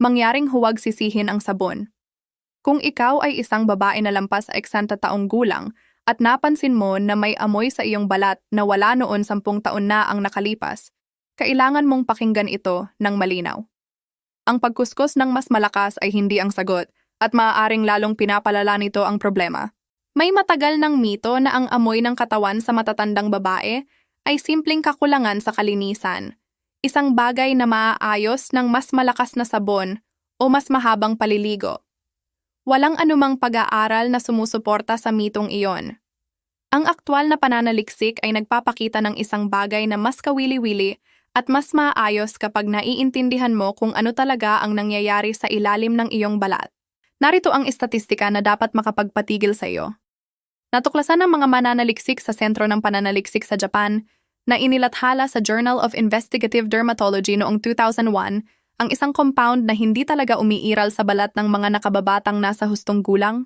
mangyaring huwag sisihin ang sabon. Kung ikaw ay isang babae na lampas sa 60 taong gulang at napansin mo na may amoy sa iyong balat na wala noon 10 taon na ang nakalipas, kailangan mong pakinggan ito ng malinaw. Ang pagkuskus ng mas malakas ay hindi ang sagot at maaaring lalong pinapalala nito ang problema. May matagal ng mito na ang amoy ng katawan sa matatandang babae ay simpleng kakulangan sa kalinisan, isang bagay na maaayos ng mas malakas na sabon o mas mahabang paliligo. Walang anumang pag-aaral na sumusuporta sa mitong iyon. Ang aktwal na pananaliksik ay nagpapakita ng isang bagay na mas kawili-wili at mas maayos kapag naiintindihan mo kung ano talaga ang nangyayari sa ilalim ng iyong balat. Narito ang estatistika na dapat makapagpatigil sa iyo. Natuklasan ng mga mananaliksik sa Sentro ng Pananaliksik sa Japan na inilathala sa Journal of Investigative Dermatology noong 2001 ang isang compound na hindi talaga umiiral sa balat ng mga nakababatang nasa hustong gulang.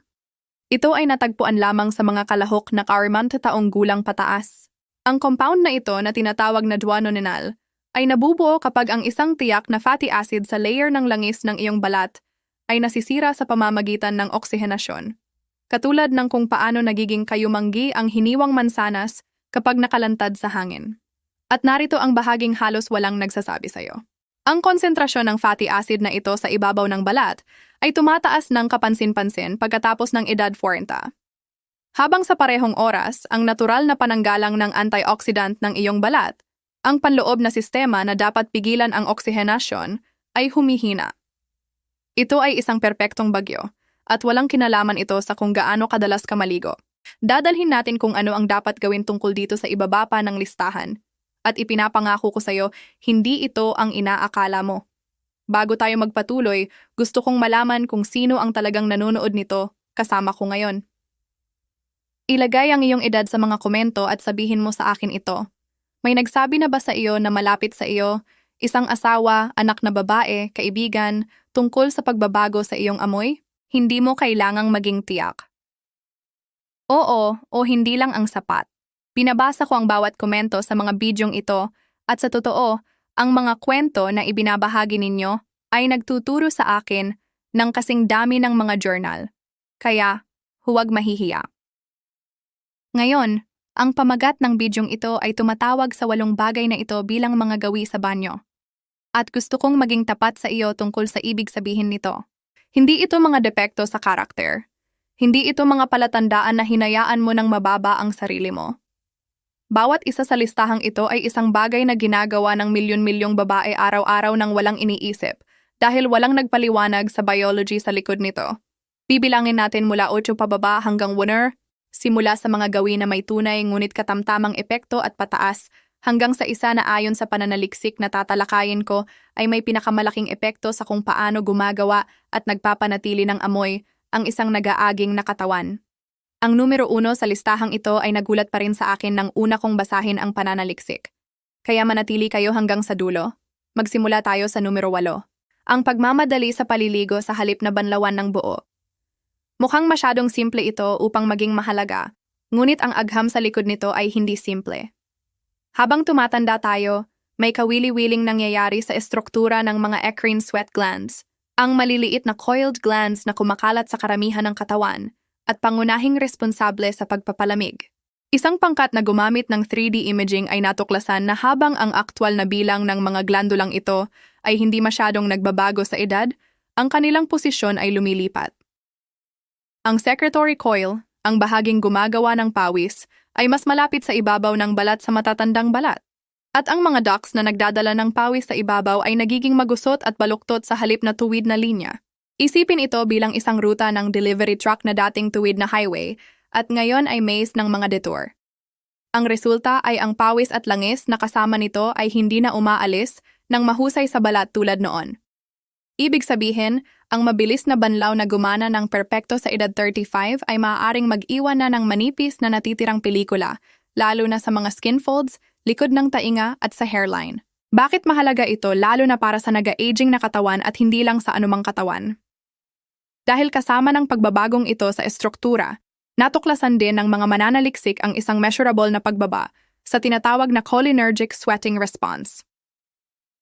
Ito ay natagpuan lamang sa mga kalahok na 40 taong gulang pataas. Ang compound na ito na tinatawag na duodenal ay nabubuo kapag ang isang tiyak na fatty acid sa layer ng langis ng iyong balat ay nasisira sa pamamagitan ng oksihenasyon. Katulad ng kung paano nagiging kayumanggi ang hiniwang mansanas kapag nakalantad sa hangin. At narito ang bahaging halos walang nagsasabi sa iyo. Ang konsentrasyon ng fatty acid na ito sa ibabaw ng balat ay tumataas ng kapansin-pansin pagkatapos ng edad 40. Habang sa parehong oras, ang natural na pananggalang ng antioxidant ng iyong balat, ang panloob na sistema na dapat pigilan ang oksihenasyon, ay humihina. Ito ay isang perpektong bagyo, at walang kinalaman ito sa kung gaano kadalas ka maligo. Dadalhin natin kung ano ang dapat gawin tungkol dito sa ibaba pa ng listahan. At ipinapangako ko sa iyo, hindi ito ang inaakala mo. Bago tayo magpatuloy, gusto kong malaman kung sino ang talagang nanonood nito, kasama ko ngayon. Ilagay ang iyong edad sa mga komento at sabihin mo sa akin ito. May nagsabi na ba sa iyo na malapit sa iyo, isang asawa, anak na babae, kaibigan, tungkol sa pagbabago sa iyong amoy? Hindi mo kailangang maging tiyak. Oo, o hindi lang ang sapat. Binabasa ko ang bawat komento sa mga bidyong ito at sa totoo, ang mga kwento na ibinabahagi ninyo ay nagtuturo sa akin ng kasing dami ng mga journal. Kaya, huwag mahihiya. Ngayon, ang pamagat ng bidyong ito ay tumatawag sa 8 bagay na ito bilang mga gawi sa banyo. At gusto kong maging tapat sa iyo tungkol sa ibig sabihin nito. Hindi ito mga depekto sa karakter. Hindi ito mga palatandaan na hinayaan mo ng mababa ang sarili mo. Bawat isa sa listahang ito ay isang bagay na ginagawa ng milyon-milyong babae araw-araw nang walang iniisip dahil walang nagpaliwanag sa biology sa likod nito. Bibilangin natin mula 8 pababa hanggang 1, simula sa mga gawin na may tunay ngunit katamtamang epekto at pataas hanggang sa isa na ayon sa pananaliksik na tatalakayin ko ay may pinakamalaking epekto sa kung paano gumagawa at nagpapanatili ng amoy ang isang nag-aaging na katawan. Ang numero 1 sa listahang ito ay nagulat pa rin sa akin nang una kong basahin ang pananaliksik. Kaya manatili kayo hanggang sa dulo. Magsimula tayo sa numero 8. Ang pagmamadali sa paliligo sa halip na banlawan ng buo. Mukhang masyadong simple ito upang maging mahalaga, ngunit ang agham sa likod nito ay hindi simple. Habang tumatanda tayo, may kawili-wiling nangyayari sa estruktura ng mga eccrine sweat glands, ang maliliit na coiled glands na kumakalat sa karamihan ng katawan at pangunahing responsable sa pagpapalamig. Isang pangkat na gumamit ng 3D imaging ay natuklasan na habang ang aktwal na bilang ng mga glandulang ito ay hindi masyadong nagbabago sa edad, ang kanilang posisyon ay lumilipat. Ang secretory coil, ang bahaging gumagawa ng pawis, ay mas malapit sa ibabaw ng balat sa matatandang balat. At ang mga ducts na nagdadala ng pawis sa ibabaw ay nagiging magusot at baluktot sa halip na tuwid na linya. Isipin ito bilang isang ruta ng delivery truck na dating tuwid na highway at ngayon ay maze ng mga detour. Ang resulta ay ang pawis at langis na kasama nito ay hindi na umaalis ng mahusay sa balat tulad noon. Ibig sabihin, ang mabilis na banlaw na gumana ng perpekto sa edad 35 ay maaaring mag-iwan na ng manipis na natitirang pelikula, lalo na sa mga skin folds, likod ng tainga at sa hairline. Bakit mahalaga ito lalo na para sa naga-aging na katawan at hindi lang sa anumang katawan? Dahil kasama ng pagbabagong ito sa estruktura, natuklasan din ng mga mananaliksik ang isang measurable na pagbaba sa tinatawag na cholinergic sweating response.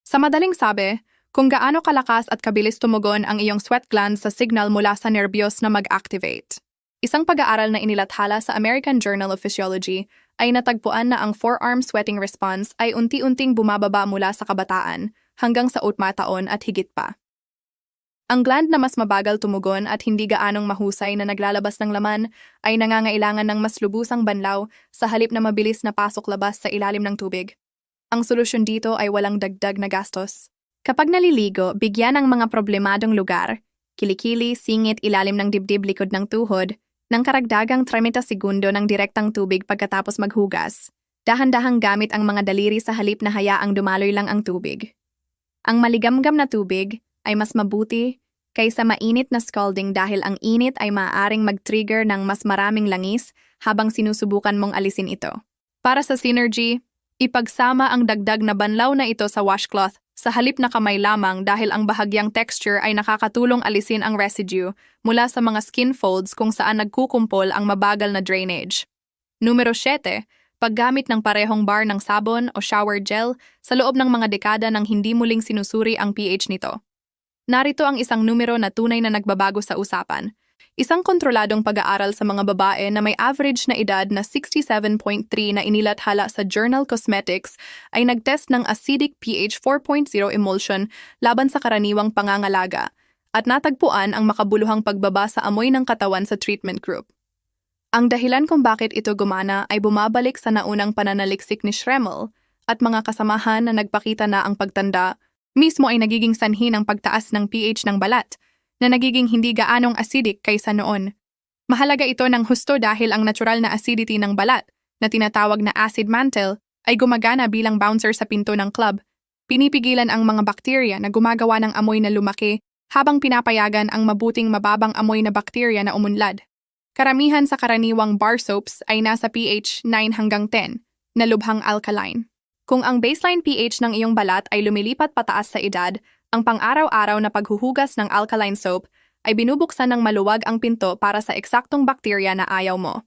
Sa madaling sabi, kung gaano kalakas at kabilis tumugon ang iyong sweat glands sa signal mula sa nerbiyos na mag-activate. Isang pag-aaral na inilathala sa American Journal of Physiology ay natagpuan na ang forearm sweating response ay unti-unting bumababa mula sa kabataan hanggang sa 8 taon at higit pa. Ang gland na mas mabagal tumugon at hindi gaanong mahusay na naglalabas ng laman ay nangangailangan ng mas lubusang banlaw sa halip na mabilis na pasok-labas sa ilalim ng tubig. Ang solusyon dito ay walang dagdag na gastos. Kapag naliligo, bigyan ang mga problemadong lugar, kilikili, singit, ilalim ng dibdib, likod ng tuhod, ng karagdagang 30 segundo ng direktang tubig pagkatapos maghugas. Dahan-dahang gamit ang mga daliri sa halip na hayaang dumaloy lang ang tubig. Ang maligamgam na tubig ay mas mabuti kaysa mainit na scalding dahil ang init ay maaaring mag-trigger ng mas maraming langis habang sinusubukan mong alisin ito. Para sa synergy, ipagsama ang dagdag na banlaw na ito sa washcloth sa halip na kamay lamang dahil ang bahagyang texture ay nakakatulong alisin ang residue mula sa mga skin folds kung saan nagkukumpol ang mabagal na drainage. Numero 7. Paggamit ng parehong bar ng sabon o shower gel sa loob ng mga dekada nang hindi muling sinusuri ang pH nito. Narito ang isang numero na tunay na nagbabago sa usapan. Isang kontroladong pag-aaral sa mga babae na may average na edad na 67.3 na inilathala sa Journal Cosmetics ay nagtest ng acidic pH 4.0 emulsion laban sa karaniwang pangangalaga at natagpuan ang makabuluhang pagbaba sa amoy ng katawan sa treatment group. Ang dahilan kung bakit ito gumana ay bumabalik sa naunang pananaliksik ni Schremmel at mga kasamahan na nagpakita na ang pagtanda mismo ay nagiging sanhi ng pagtaas ng pH ng balat na nagiging hindi gaanong acidic kaysa noon. Mahalaga ito ng husto dahil ang natural na acidity ng balat, na tinatawag na acid mantle, ay gumagana bilang bouncer sa pinto ng club. Pinipigilan ang mga bakterya na gumagawa ng amoy na lumaki habang pinapayagan ang mabuting mababang amoy na bakterya na umunlad. Karamihan sa karaniwang bar soaps ay nasa pH 9 hanggang 10, na lubhang alkaline. Kung ang baseline pH ng iyong balat ay lumilipat pataas sa edad, ang pang-araw-araw na paghuhugas ng alkaline soap ay binubuksan ng maluwag ang pinto para sa eksaktong bakterya na ayaw mo.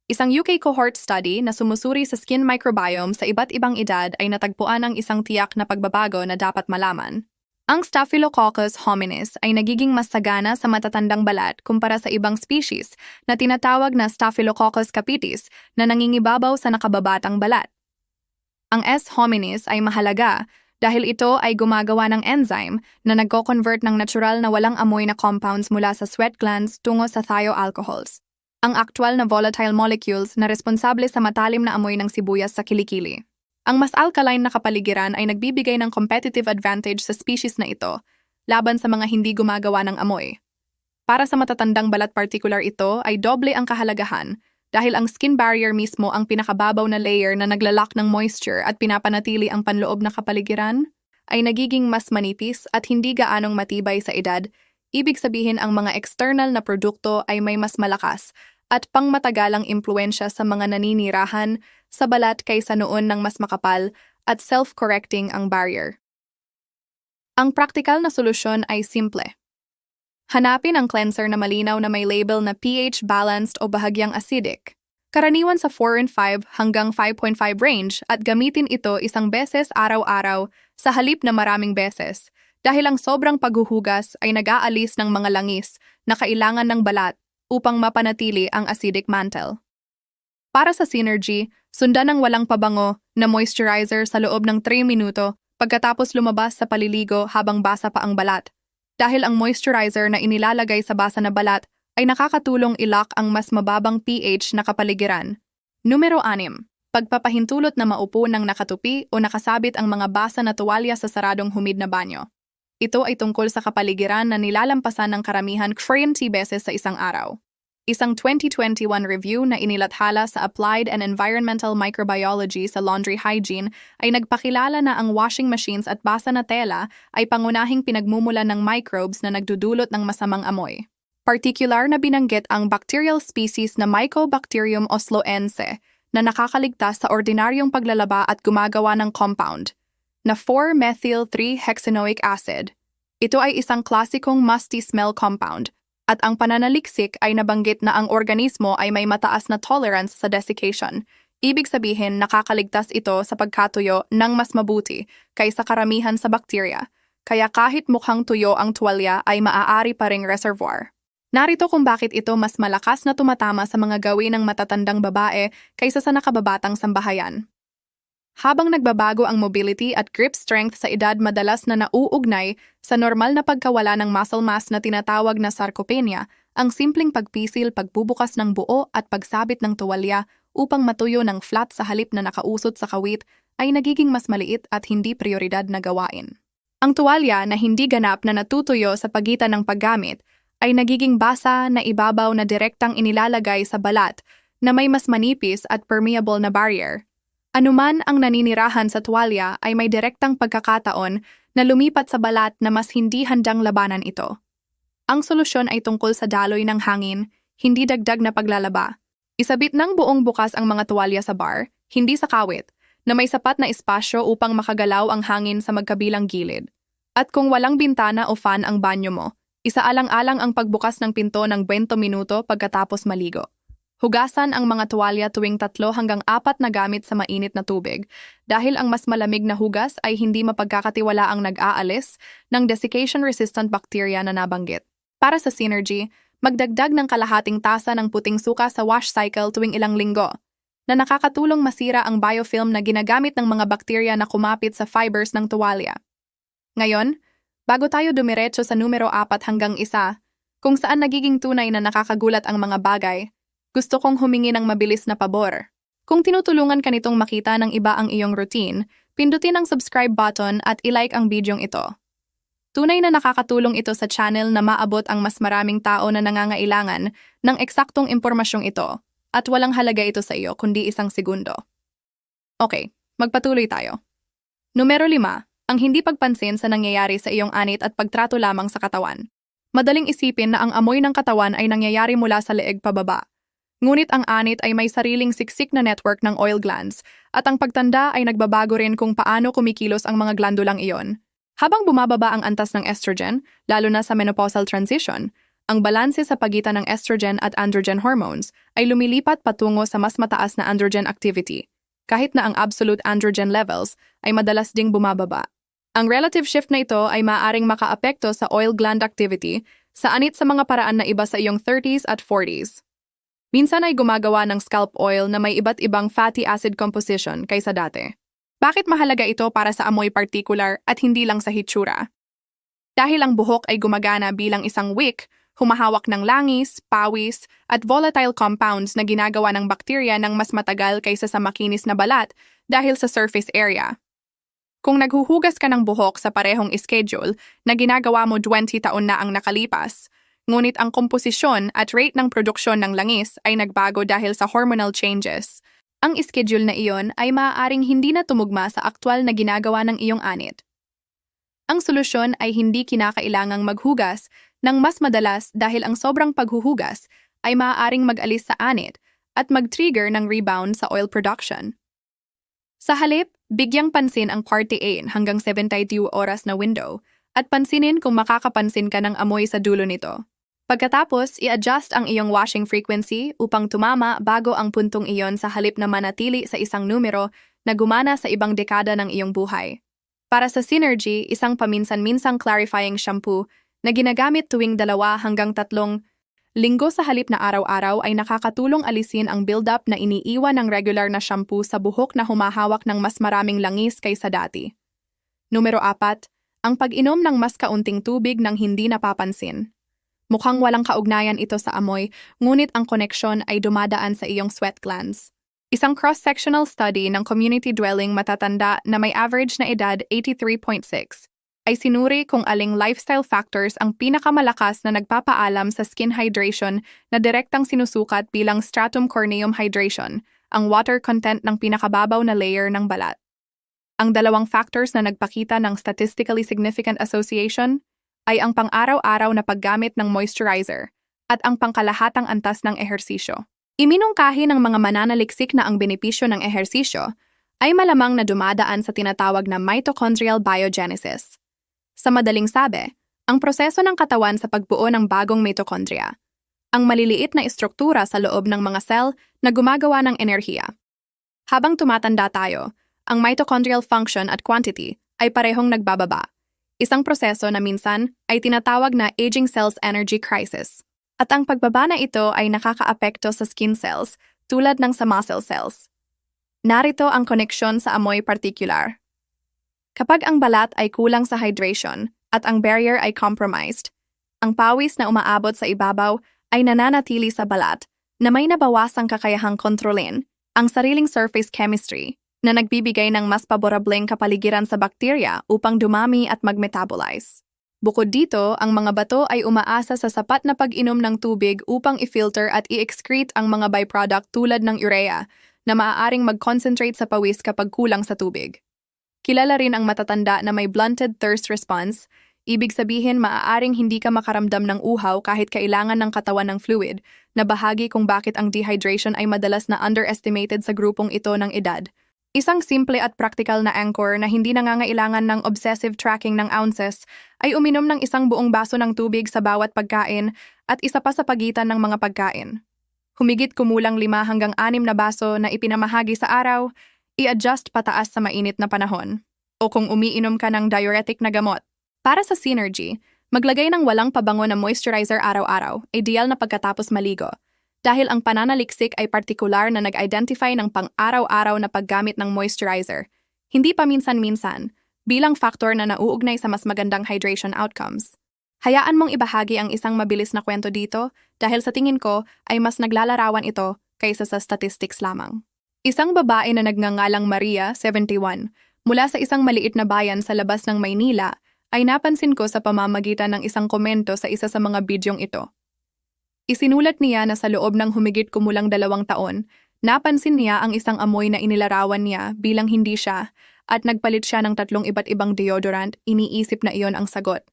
Isang UK cohort study na sumusuri sa skin microbiome sa iba't ibang edad ay natagpuan ang isang tiyak na pagbabago na dapat malaman. Ang Staphylococcus hominis ay nagiging mas sagana sa matatandang balat kumpara sa ibang species na tinatawag na Staphylococcus capitis na nangingibabaw sa nakababatang balat. Ang S. hominis ay mahalaga dahil ito ay gumagawa ng enzyme na nagko-convert ng natural na walang amoy na compounds mula sa sweat glands tungo sa thioalcohols, ang aktwal na volatile molecules na responsable sa matalim na amoy ng sibuyas sa kilikili. Ang mas alkaline na kapaligiran ay nagbibigay ng competitive advantage sa species na ito laban sa mga hindi gumagawa ng amoy. Para sa matatandang balat particular ito ay doble ang kahalagahan dahil ang skin barrier mismo ang pinakababaw na layer na naglalak ng moisture at pinapanatili ang panloob na kapaligiran, ay nagiging mas manipis at hindi gaanong matibay sa edad. Ibig sabihin ang mga external na produkto ay may mas malakas at pangmatagalang impluensya sa mga naninirahan sa balat kaysa noon ng mas makapal at self-correcting ang barrier. Ang praktikal na solusyon ay simple. Hanapin ang cleanser na malinaw na may label na pH balanced o bahagyang acidic. Karaniwan sa 4 and 5 hanggang 5.5 range at gamitin ito isang beses araw-araw sa halip na maraming beses dahil ang sobrang paghuhugas ay nag-aalis ng mga langis na kailangan ng balat upang mapanatili ang acidic mantle. Para sa synergy, sundan ng walang pabango na moisturizer sa loob ng 3 minuto pagkatapos lumabas sa paliligo habang basa pa ang balat. Dahil ang moisturizer na inilalagay sa basa na balat ay nakakatulong i-lock ang mas mababang pH na kapaligiran. Numero 6. Pagpapahintulot na maupo ng nakatupi o nakasabit ang mga basa na tuwalya sa saradong humid na banyo. Ito ay tungkol sa kapaligiran na nilalampasan ng karamihan 20 beses sa isang araw. Isang 2021 review na inilathala sa Applied and Environmental Microbiology sa Laundry Hygiene ay nagpakilala na ang washing machines at basa na tela ay pangunahing pinagmumulan ng microbes na nagdudulot ng masamang amoy. Particular na binanggit ang bacterial species na Mycobacterium osloense na nakakaligtas sa ordinaryong paglalaba at gumagawa ng compound na 4-methyl-3-hexanoic acid. Ito ay isang klasikong musty smell compound at ang pananaliksik ay nabanggit na ang organismo ay may mataas na tolerance sa desiccation. Ibig sabihin nakakaligtas ito sa pagkatuyo ng mas mabuti kaysa karamihan sa bakterya, kaya kahit mukhang tuyo ang tuwalya ay maaari pa ring reservoir. Narito kung bakit ito mas malakas na tumatama sa mga gawin ng matatandang babae kaysa sa nakababatang sambahayan. Habang nagbabago ang mobility at grip strength sa edad, madalas na nauugnay sa normal na pagkawala ng muscle mass na tinatawag na sarcopenia, ang simpleng pagpisil, pagbubukas ng buo at pagsabit ng tuwalya upang matuyo ng flat sa halip na nakausot sa kawit ay nagiging mas maliit at hindi prioridad na gawain. Ang tuwalya na hindi ganap na natutuyo sa pagitan ng paggamit ay nagiging basa na ibabaw na direktang inilalagay sa balat na may mas manipis at permeable na barrier. Anuman ang naninirahan sa tuwalya ay may direktang pagkakataon na lumipat sa balat na mas hindi handang labanan ito. Ang solusyon ay tungkol sa daloy ng hangin, hindi dagdag na paglalaba. Isabit ng buong bukas ang mga tuwalya sa bar, hindi sa kawit, na may sapat na espasyo upang makagalaw ang hangin sa magkabilang gilid. At kung walang bintana o fan ang banyo mo, isaalang-alang ang pagbukas ng pinto ng 20 minuto pagkatapos maligo. Hugasan ang mga tuwalya tuwing 3 hanggang 4 na gamit sa mainit na tubig dahil ang mas malamig na hugas ay hindi mapagkakatiwalaang nag-aalis ng desiccation-resistant bacteria na nabanggit. Para sa Synergy, magdagdag ng kalahating tasa ng puting suka sa wash cycle tuwing ilang linggo na nakakatulong masira ang biofilm na ginagamit ng mga bakterya na kumapit sa fibers ng tuwalya. Ngayon, bago tayo dumiretso sa numero 4 hanggang 1, kung saan nagiging tunay na nakakagulat ang mga bagay, gusto kong humingi ng mabilis na pabor. Kung tinutulungan ka nitong makita ng iba ang iyong routine, pindutin ang subscribe button at ilike ang bidyong ito. Tunay na nakakatulong ito sa channel na maabot ang mas maraming tao na nangangailangan ng eksaktong impormasyong ito at walang halaga ito sa iyo kundi 1 segundo. Okay, magpatuloy tayo. Numero 5, ang hindi pagpansin sa nangyayari sa iyong anit at pagtrato lamang sa katawan. Madaling isipin na ang amoy ng katawan ay nangyayari mula sa leeg pababa. Ngunit ang anit ay may sariling siksik na network ng oil glands at ang pagtanda ay nagbabago rin kung paano kumikilos ang mga glandulang iyon. Habang bumababa ang antas ng estrogen, lalo na sa menopausal transition, ang balanse sa pagitan ng estrogen at androgen hormones ay lumilipat patungo sa mas mataas na androgen activity, kahit na ang absolute androgen levels ay madalas ding bumababa. Ang relative shift na ito ay maaaring makaapekto sa oil gland activity sa anit sa mga paraan na iba sa iyong 30s at 40s. Minsan ay gumagawa ng scalp oil na may iba't ibang fatty acid composition kaysa dati. Bakit mahalaga ito para sa amoy particular at hindi lang sa hitsura? Dahil ang buhok ay gumagana bilang isang wick, humahawak ng langis, pawis, at volatile compounds na ginagawa ng bakterya ng mas matagal kaysa sa makinis na balat dahil sa surface area. Kung naghuhugas ka ng buhok sa parehong schedule na ginagawa mo 20 taon na ang nakalipas, ngunit ang komposisyon at rate ng produksyon ng langis ay nagbago dahil sa hormonal changes, ang schedule na iyon ay maaaring hindi na tumugma sa aktwal na ginagawa ng iyong anit. Ang solusyon ay hindi kinakailangang maghugas ng mas madalas dahil ang sobrang paghuhugas ay maaaring mag-alis sa anit at mag-trigger ng rebound sa oil production. Sa halip, bigyang pansin ang 48 hanggang 72 oras na window at pansinin kung makakapansin ka ng amoy sa dulo nito. Pagkatapos, i-adjust ang iyong washing frequency upang tumama bago ang puntong iyon sa halip na manatili sa isang numero na gumana sa ibang dekada ng iyong buhay. Para sa Synergy, isang paminsan-minsang clarifying shampoo na ginagamit tuwing 2 hanggang 3 linggo sa halip na araw-araw ay nakakatulong alisin ang build-up na iniiwan ng regular na shampoo sa buhok na humahawak ng mas maraming langis kaysa dati. Numero 4, ang pag-inom ng mas kaunting tubig nang hindi napapansin. Mukhang walang kaugnayan ito sa amoy, ngunit ang koneksyon ay dumadaan sa iyong sweat glands. Isang cross-sectional study ng community dwelling matatanda na may average na edad 83.6 ay sinuri kung aling lifestyle factors ang pinakamalakas na nagpapaalam sa skin hydration na direktang sinusukat bilang stratum corneum hydration, ang water content ng pinakababaw na layer ng balat. Ang 2 factors na nagpakita ng statistically significant association ay ang pang-araw-araw na paggamit ng moisturizer at ang pangkalahatang antas ng ehersisyo. Iminungkahi ng mga mananaliksik na ang benepisyo ng ehersisyo ay malamang na dumadaan sa tinatawag na mitochondrial biogenesis. Sa madaling sabi, ang proseso ng katawan sa pagbuo ng bagong mitochondria, ang maliliit na istruktura sa loob ng mga cell na gumagawa ng enerhiya. Habang tumatanda tayo, ang mitochondrial function at quantity ay parehong nagbababa. isang proseso na minsan ay tinatawag na aging cells energy crisis. At ang pagbaba na ito ay nakakaapekto sa skin cells tulad ng sa muscle cells. Narito ang koneksyon sa amoy particular. Kapag ang balat ay kulang sa hydration at ang barrier ay compromised, ang pawis na umaabot sa ibabaw ay nananatili sa balat na may nabawasang kakayahang kontrolin ang sariling surface chemistry na nagbibigay ng mas paborableng kapaligiran sa bakterya upang dumami at mag-metabolize. Bukod dito, ang mga bato ay umaasa sa sapat na pag-inom ng tubig upang i-filter at i-excrete ang mga byproduct tulad ng urea na maaaring mag-concentrate sa pawis kapag kulang sa tubig. Kilala rin ang matatanda na may blunted thirst response, ibig sabihin maaaring hindi ka makaramdam ng uhaw kahit kailangan ng katawan ng fluid, na bahagi kung bakit ang dehydration ay madalas na underestimated sa grupong ito ng edad. Isang simple at practical na anchor na hindi nangangailangan ng obsessive tracking ng ounces ay uminom ng isang buong baso ng tubig sa bawat pagkain at isa pa sa pagitan ng mga pagkain. Humigit kumulang 5 hanggang 6 na baso na ipinamahagi sa araw, i-adjust pataas sa mainit na panahon. O kung umiinom ka ng diuretic na gamot. Para sa synergy, maglagay ng walang pabango na moisturizer araw-araw, ideal na pagkatapos maligo. Dahil ang pananaliksik ay partikular na nag-identify ng pang-araw-araw na paggamit ng moisturizer, hindi pa minsan-minsan, bilang faktor na nauugnay sa mas magandang hydration outcomes. Hayaan mong ibahagi ang isang mabilis na kwento dito dahil sa tingin ko ay mas naglalarawan ito kaysa sa statistics lamang. Isang babae na nagngangalang Maria, 71, mula sa isang maliit na bayan sa labas ng Maynila, ay napansin ko sa pamamagitan ng isang komento sa isa sa mga bidyong ito. Isinulat niya na sa loob ng humigit kumulang 2 taon, napansin niya ang isang amoy na inilarawan niya bilang hindi siya at nagpalit siya ng 3 iba't ibang deodorant, iniisip na iyon ang sagot.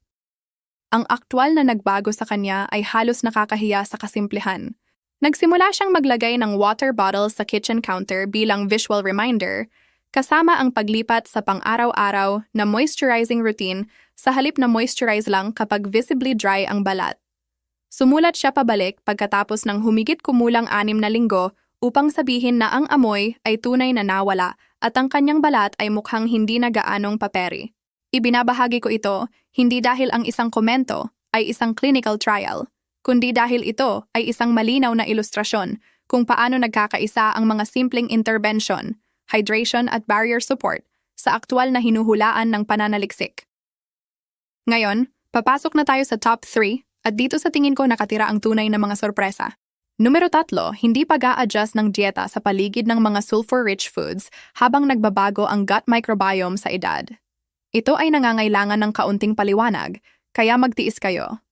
Ang aktwal na nagbago sa kanya ay halos nakakahiya sa kasimplihan. Nagsimula siyang maglagay ng water bottles sa kitchen counter bilang visual reminder, kasama ang paglipat sa pang-araw-araw na moisturizing routine sa halip na moisturize lang kapag visibly dry ang balat. Sumulat siya pabalik pagkatapos ng humigit kumulang 6 na linggo upang sabihin na ang amoy ay tunay na nawala at ang kanyang balat ay mukhang hindi na gaanong paperi. Ibinabahagi ko ito hindi dahil ang isang komento ay isang clinical trial, kundi dahil ito ay isang malinaw na ilustrasyon kung paano nagkakaisa ang mga simpleng intervention, hydration at barrier support sa aktwal na hinuhulaan ng pananaliksik. Ngayon, papasok na tayo sa top 3 at dito sa tingin ko nakatira ang tunay na mga sorpresa. Numero 3, hindi pag-a-adjust ng dieta sa paligid ng mga sulfur-rich foods habang nagbabago ang gut microbiome sa edad. Ito ay nangangailangan ng kaunting paliwanag, kaya magtiis kayo.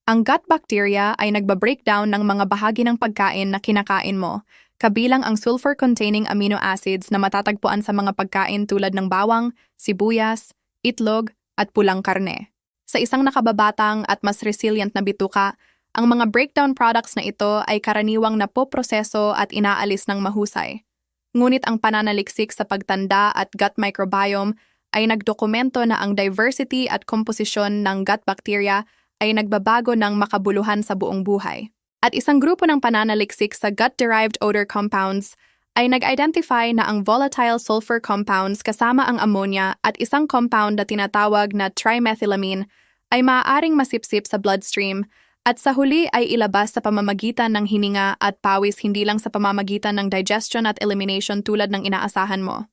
Ang gut bacteria ay nagba-breakdown ng mga bahagi ng pagkain na kinakain mo, kabilang ang sulfur-containing amino acids na matatagpuan sa mga pagkain tulad ng bawang, sibuyas, itlog, at pulang karne. Sa isang nakababatang at mas resilient na bituka, ang mga breakdown products na ito ay karaniwang napoproseso at inaalis ng mahusay. Ngunit ang pananaliksik sa pagtanda at gut microbiome ay nagdokumento na ang diversity at komposisyon ng gut bacteria ay nagbabago ng makabuluhan sa buong buhay. At isang grupo ng pananaliksik sa gut-derived odor compounds ay nag-identify na ang volatile sulfur compounds kasama ang ammonia at isang compound na tinatawag na trimethylamine ay maaaring masipsip sa bloodstream at sa huli ay ilabas sa pamamagitan ng hininga at pawis, hindi lang sa pamamagitan ng digestion at elimination tulad ng inaasahan mo.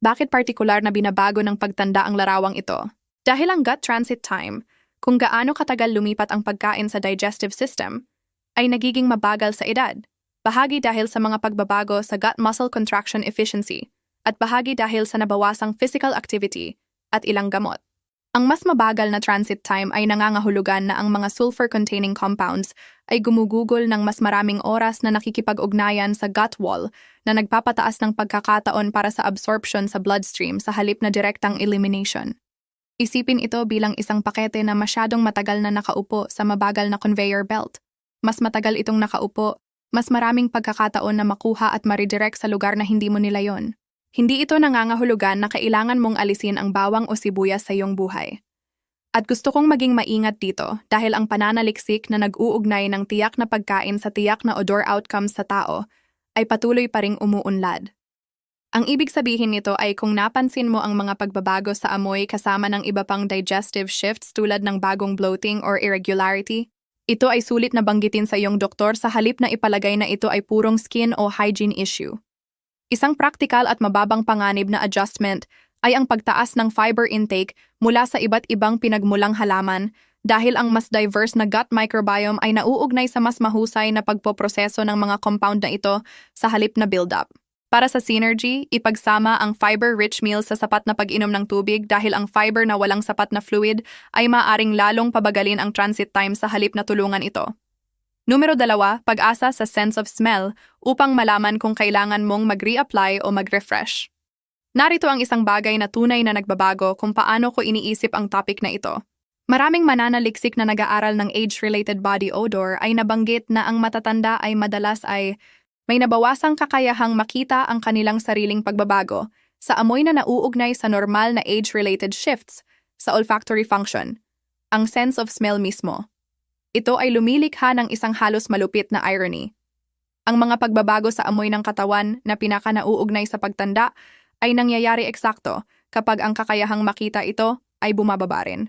Bakit partikular na binabago ng pagtanda ang larawang ito? Dahil ang gut transit time, kung gaano katagal lumipat ang pagkain sa digestive system, ay nagiging mabagal sa edad. Bahagi dahil sa mga pagbabago sa gut muscle contraction efficiency at bahagi dahil sa nabawasang physical activity at ilang gamot. Ang mas mabagal na transit time ay nangangahulugan na ang mga sulfur-containing compounds ay gumugugol ng mas maraming oras na nakikipag-ugnayan sa gut wall na nagpapataas ng pagkakataon para sa absorption sa bloodstream sa halip na direktang elimination. Isipin ito bilang isang pakete na masyadong matagal na nakaupo sa mabagal na conveyor belt. Mas matagal itong nakaupo, mas maraming pagkakataon na makuha at maridirect sa lugar na hindi mo nilayon. Hindi ito nangangahulugan na kailangan mong alisin ang bawang o sibuyas sa iyong buhay. At gusto kong maging maingat dito dahil ang pananaliksik na nag-uugnay ng tiyak na pagkain sa tiyak na odor outcomes sa tao ay patuloy pa ring umuunlad. Ang ibig sabihin nito ay kung napansin mo ang mga pagbabago sa amoy kasama ng iba pang digestive shifts tulad ng bagong bloating or irregularity, ito ay sulit na banggitin sa iyong doktor sa halip na ipalagay na ito ay purong skin o hygiene issue. Isang praktikal at mababang panganib na adjustment ay ang pagtaas ng fiber intake mula sa iba't ibang pinagmulang halaman dahil ang mas diverse na gut microbiome ay nauugnay sa mas mahusay na pagpoproseso ng mga compound na ito sa halip na build-up. Para sa synergy, ipagsama ang fiber-rich meals sa sapat na pag-inom ng tubig dahil ang fiber na walang sapat na fluid ay maaring lalong pabagalin ang transit time sa halip na tulungan ito. Numero 2, pag-asa sa sense of smell upang malaman kung kailangan mong mag-reapply o mag-refresh. Narito ang isang bagay na tunay na nagbabago kung paano ko iniisip ang topic na ito. Maraming mananaliksik na nag-aaral ng age-related body odor ay nabanggit na ang matatanda ay madalas ay may nabawasang kakayahang makita ang kanilang sariling pagbabago sa amoy na nauugnay sa normal na age-related shifts sa olfactory function, ang sense of smell mismo. Ito ay lumilikha ng isang halos malupit na irony. Ang mga pagbabago sa amoy ng katawan na pinaka-nauugnay sa pagtanda ay nangyayari eksakto kapag ang kakayahang makita ito ay bumababa rin.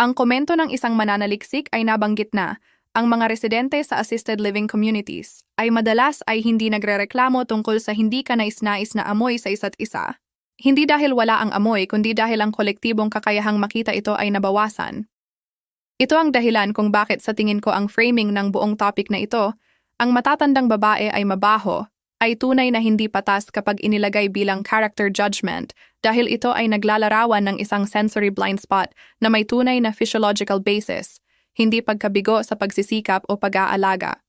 Ang komento ng isang mananaliksik ay nabanggit na ang mga residente sa assisted living communities ay madalas ay hindi nagrereklamo tungkol sa hindi kanais-nais na amoy sa isa't isa. Hindi dahil wala ang amoy, kundi dahil ang kolektibong kakayahang makita ito ay nabawasan. Ito ang dahilan kung bakit sa tingin ko ang framing ng buong topic na ito, ang matatandang babae ay mabaho, ay tunay na hindi patas kapag inilagay bilang character judgment dahil ito ay naglalarawan ng isang sensory blind spot na may tunay na physiological basis, hindi pagkabigo sa pagsisikap o pag-aalaga.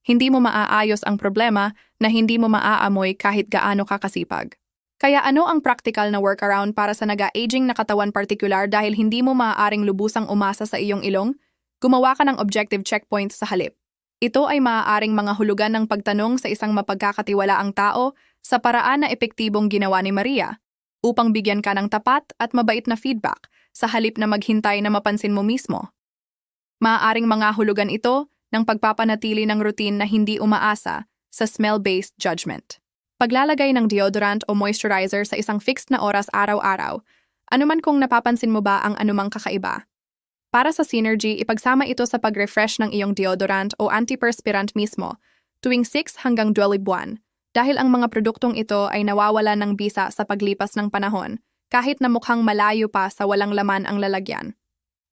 Hindi mo maaayos ang problema na hindi mo maaamoy kahit gaano ka kasipag. Kaya ano ang practical na workaround para sa naga-aging na katawan partikular dahil hindi mo maaaring lubusang umasa sa iyong ilong? Gumawa ka ng objective checkpoint sa halip. Ito ay maaaring mga hulugan ng pagtanong sa isang mapagkakatiwalaang tao sa paraan na epektibong ginawa ni Maria upang bigyan ka ng tapat at mabait na feedback sa halip na maghintay na mapansin mo mismo. Maaaring mga hulugan ito ng pagpapanatili ng routine na hindi umaasa sa smell-based judgment. Paglalagay ng deodorant o moisturizer sa isang fixed na oras araw-araw, anuman kung napapansin mo ba ang anumang kakaiba. Para sa synergy, ipagsama ito sa pag-refresh ng iyong deodorant o antiperspirant mismo tuwing 6 hanggang 12 buwan dahil ang mga produktong ito ay nawawala ng bisa sa paglipas ng panahon kahit na mukhang malayo pa sa walang laman ang lalagyan.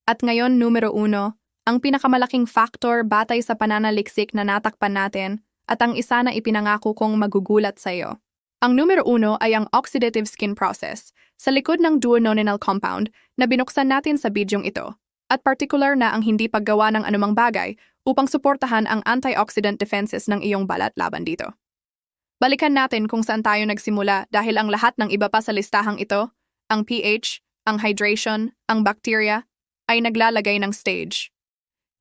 At ngayon, numero 1, ang pinakamalaking factor batay sa pananaliksik na natakpan natin at ang isa na ipinangako kong magugulat sa iyo. Ang numero 1 ay ang oxidative skin process sa likod ng duodenal compound na binuksan natin sa bidyong ito at particular na ang hindi paggawa ng anumang bagay upang suportahan ang antioxidant defenses ng iyong balat laban dito. Balikan natin kung saan tayo nagsimula dahil ang lahat ng iba pa sa listahang ito, ang pH, ang hydration, ang bacteria, ay naglalagay ng stage.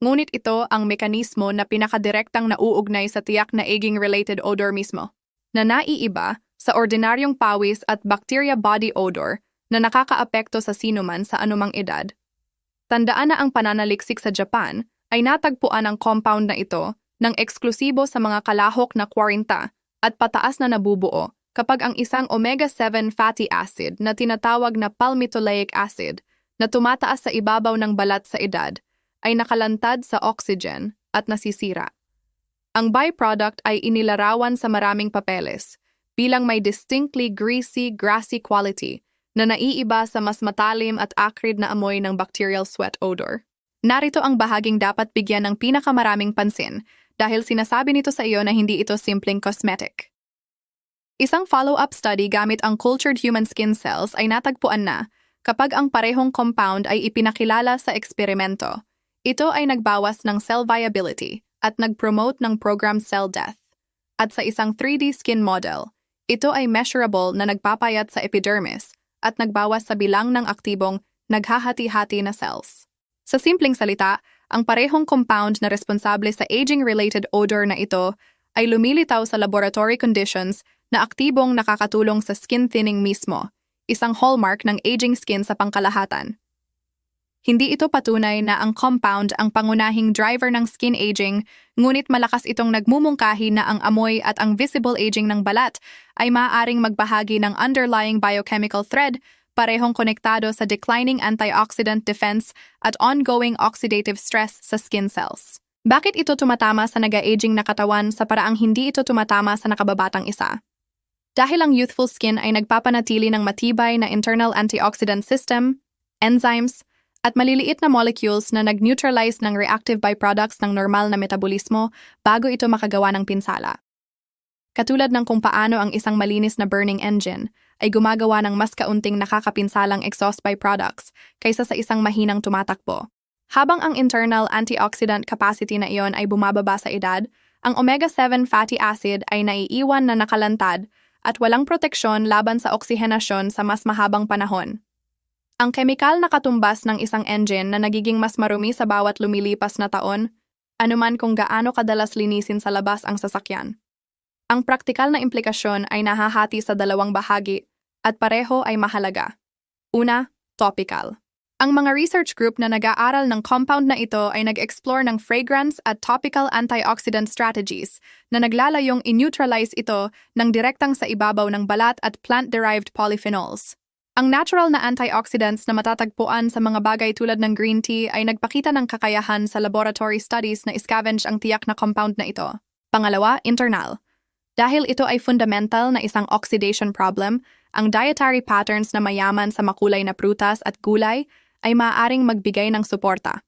Ngunit ito ang mekanismo na pinakadirektang nauugnay sa tiyak na aging-related odor mismo, na naiiba sa ordinaryong pawis at bacteria body odor na nakakaapekto sa sinuman sa anumang edad. Tandaan na ang pananaliksik sa Japan ay natagpuan ang compound na ito ng eksklusibo sa mga kalahok na 40 at pataas na nabubuo kapag ang isang omega-7 fatty acid na tinatawag na palmitoleic acid na tumataas sa ibabaw ng balat sa edad ay nakalantad sa oxygen at nasisira. Ang byproduct ay inilarawan sa maraming papeles bilang may distinctly greasy, grassy quality na naiiba sa mas matalim at acrid na amoy ng bacterial sweat odor. Narito ang bahaging dapat bigyan ng pinakamaraming pansin dahil sinasabi nito sa iyo na hindi ito simpleng cosmetic. Isang follow-up study gamit ang cultured human skin cells ay natagpuan na kapag ang parehong compound ay ipinakilala sa eksperimento, ito ay nagbawas ng cell viability at nag-promote ng programmed cell death. At sa isang 3D skin model, ito ay measurable na nagpapayat sa epidermis at nagbawas sa bilang ng aktibong naghahati-hati na cells. Sa simpleng salita, ang parehong compound na responsable sa aging-related odor na ito ay lumilitaw sa laboratory conditions na aktibong nakakatulong sa skin thinning mismo, isang hallmark ng aging skin sa pangkalahatan. Hindi ito patunay na ang compound ang pangunahing driver ng skin aging, ngunit malakas itong nagmumungkahi na ang amoy at ang visible aging ng balat ay maaaring magbahagi ng underlying biochemical thread, parehong konektado sa declining antioxidant defense at ongoing oxidative stress sa skin cells. Bakit ito tumatama sa naga-aging na katawan sa paraang hindi ito tumatama sa nakababatang isa? Dahil ang youthful skin ay nagpapanatili ng matibay na internal antioxidant system, enzymes, at maliliit na molecules na nag-neutralize ng reactive byproducts ng normal na metabolismo bago ito makagawa ng pinsala. Katulad ng kung paano ang isang malinis na burning engine ay gumagawa ng mas kaunting nakakapinsalang exhaust byproducts kaysa sa isang mahinang tumatakbo. Habang ang internal antioxidant capacity na iyon ay bumababa sa edad, ang omega-7 fatty acid ay naiiwan na nakalantad at walang proteksyon laban sa oksihenasyon sa mas mahabang panahon. Ang kemikal na katumbas ng isang engine na nagiging mas marumi sa bawat lumilipas na taon, anuman kung gaano kadalas linisin sa labas ang sasakyan. Ang praktikal na implikasyon ay nahahati sa dalawang bahagi at pareho ay mahalaga. Una, topical. Ang mga research group na nag-aaral ng compound na ito ay nag-explore ng fragrance at topical antioxidant strategies na naglalayong in-neutralize ito ng direktang sa ibabaw ng balat at plant-derived polyphenols. Ang natural na antioxidants na matatagpuan sa mga bagay tulad ng green tea ay nagpakita ng kakayahan sa laboratory studies na scavenge ang tiyak na compound na ito. Pangalawa, internal. Dahil ito ay fundamental na isang oxidation problem, ang dietary patterns na mayaman sa makulay na prutas at gulay ay maaaring magbigay ng suporta.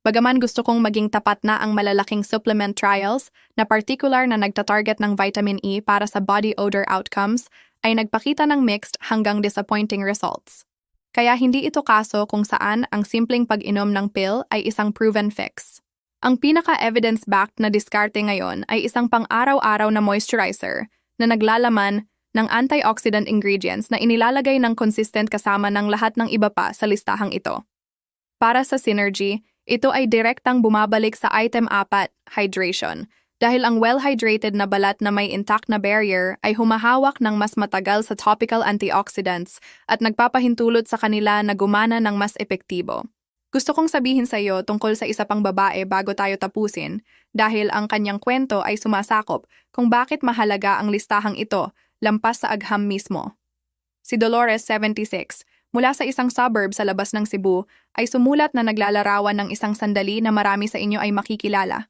Bagaman gusto kong maging tapat na ang malalaking supplement trials na particular na nagtatarget ng vitamin E para sa body odor outcomes, ay nagpakita ng mixed hanggang disappointing results. Kaya hindi ito kaso kung saan ang simpleng pag-inom ng pill ay isang proven fix. Ang pinaka-evidence-backed na diskarte ngayon ay isang pang-araw-araw na moisturizer na naglalaman ng antioxidant ingredients na inilalagay ng consistent kasama ng lahat ng iba pa sa listahang ito. Para sa synergy, ito ay direktang bumabalik sa item 4, hydration, dahil ang well-hydrated na balat na may intact na barrier ay humahawak ng mas matagal sa topical antioxidants at nagpapahintulot sa kanila na gumana ng mas epektibo. Gusto kong sabihin sa iyo tungkol sa isa pang babae bago tayo tapusin dahil ang kanyang kwento ay sumasakop kung bakit mahalaga ang listahang ito lampas sa agham mismo. Si Dolores, 76, mula sa isang suburb sa labas ng Cebu, ay sumulat na naglalarawan ng isang sandali na marami sa inyo ay makikilala.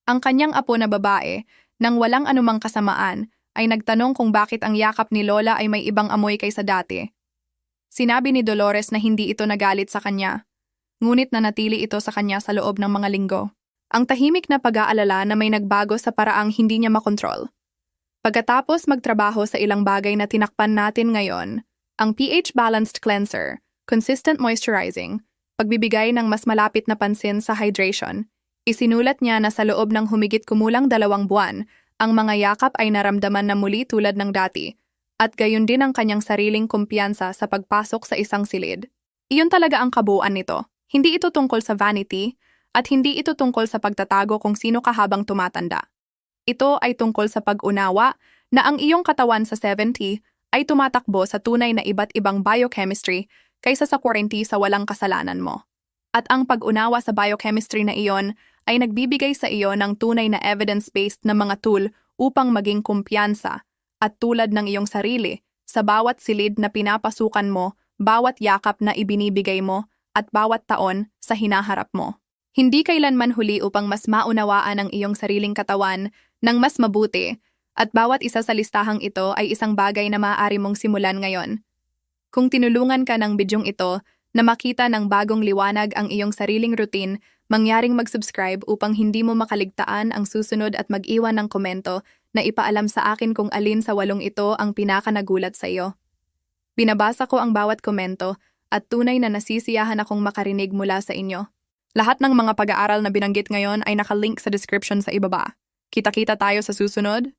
Ang kanyang apo na babae, nang walang anumang kasamaan, ay nagtanong kung bakit ang yakap ni Lola ay may ibang amoy kaysa dati. Sinabi ni Dolores na hindi ito nagalit sa kanya, ngunit nanatili ito sa kanya sa loob ng mga linggo. Ang tahimik na pag-aalala na may nagbago sa paraang hindi niya makontrol. Pagkatapos magtrabaho sa ilang bagay na tinakpan natin ngayon, ang pH-balanced cleanser, consistent moisturizing, pagbibigay ng mas malapit na pansin sa hydration, isinulat niya na sa loob ng humigit kumulang 2 buwan, ang mga yakap ay naramdaman na muli tulad ng dati, at gayon din ang kanyang sariling kumpiyansa sa pagpasok sa isang silid. Iyon talaga ang kabuuan nito. Hindi ito tungkol sa vanity, at hindi ito tungkol sa pagtatago kung sino ka habang tumatanda. Ito ay tungkol sa pag-unawa na ang iyong katawan sa 70 ay tumatakbo sa tunay na iba't ibang biochemistry kaysa sa 40 sa walang kasalanan mo. At ang pag-unawa sa biochemistry na iyon ay nagbibigay sa iyo ng tunay na evidence-based na mga tool upang maging kumpiyansa at tulad ng iyong sarili sa bawat silid na pinapasukan mo, bawat yakap na ibinibigay mo, at bawat taon sa hinaharap mo. Hindi kailanman huli upang mas maunawaan ang iyong sariling katawan ng mas mabuti, at bawat isa sa listahang ito ay isang bagay na maaari mong simulan ngayon. Kung tinulungan ka ng bidyong ito na makita ng bagong liwanag ang iyong sariling routine, mangyaring mag-subscribe upang hindi mo makaligtaan ang susunod at mag-iwan ng komento na ipaalam sa akin kung alin sa 8 ito ang pinaka-nagulat sa iyo. Binabasa ko ang bawat komento at tunay na nasisiyahan akong makarinig mula sa inyo. Lahat ng mga pag-aaral na binanggit ngayon ay nakalink sa description sa ibaba. Kita-kita tayo sa susunod.